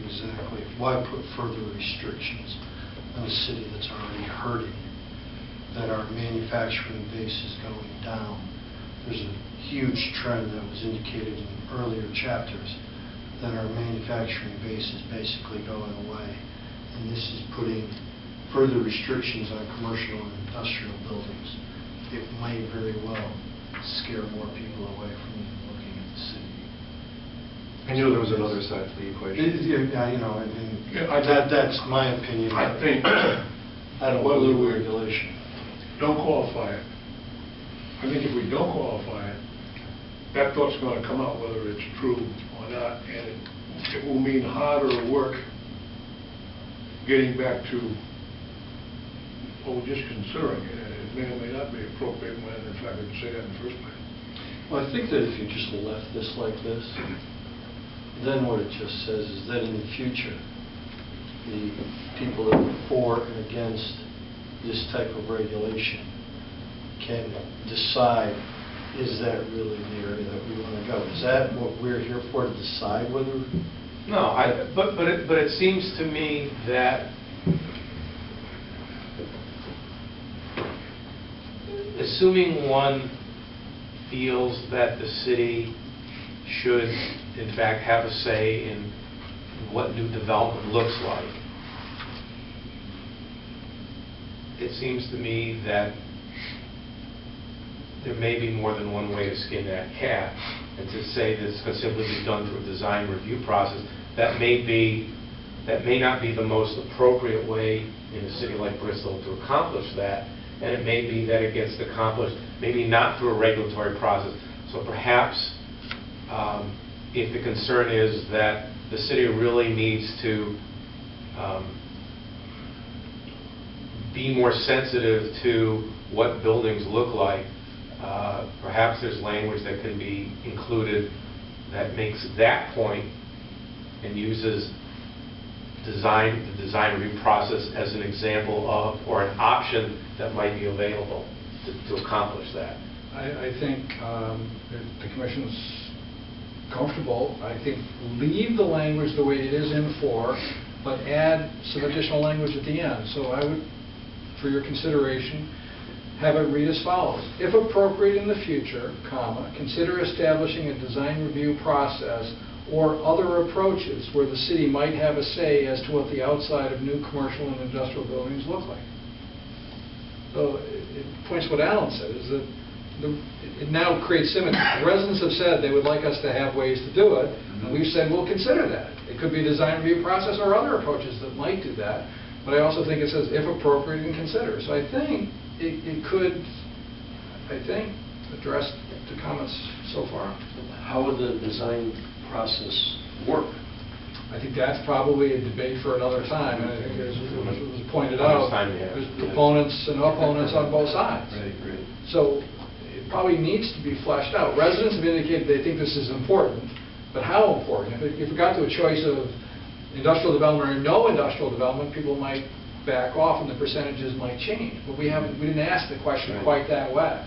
Exactly. Why put further restrictions on a city that's already hurting, that our manufacturing base is going down? There's a huge trend that was indicated in earlier chapters that our manufacturing base is basically going away. And this is putting further restrictions on commercial and industrial buildings. It may very well scare more people away from even looking at the city. I knew there was another side to the equation. Yeah, you know, that's my opinion. I think I don't whether believe we regulation. don't qualify it, I think if we don't qualify it, that thought's going to come out whether it's true or not, and it will mean harder work getting back to, well, just considering it. It may or may not be appropriate when, in fact, I could say that in the first place. Well, I think that if you just left this like this, then what it just says is that in the future, the people that are for and against this type of regulation can decide, is that really the area that we want to go? Is that what we're here for, to decide whether? No, but it seems to me that assuming one feels that the city should, in fact, have a say in what new development looks like, it seems to me that there may be more than one way to skin that cat, and to say that it's going to simply be done through a design review process, that may not be the most appropriate way in a city like Bristol to accomplish that, and it may be that it gets accomplished maybe not through a regulatory process. So perhaps if the concern is that the city really needs to be more sensitive to what buildings look like, perhaps there's language that can be included that makes that point and uses the design review process as an example of, or an option that might be available to accomplish that. I think if the Commission's comfortable, I think leave the language the way it is in 4, but add some additional language at the end. So I would, for your consideration, have it read as follows. If appropriate in the future, comma, consider establishing a design review process or other approaches where the city might have a say as to what the outside of new commercial and industrial buildings look like. So it points what Alan said, is that it now creates symmetry. The residents have said they would like us to have ways to do it, and we've said we'll consider that. It could be a design review process or other approaches that might do that, but I also think it says if appropriate and consider. So I think it could, address the comments so far. How would the design process work? I think that's probably a debate for another time, and I think as was pointed out, there's proponents and opponents on both sides. Right. So it probably needs to be fleshed out. Residents have indicated they think this is important, but how important? If it got to a choice of industrial development or no industrial development, people might back off and the percentages might change. But we didn't ask the question quite that way.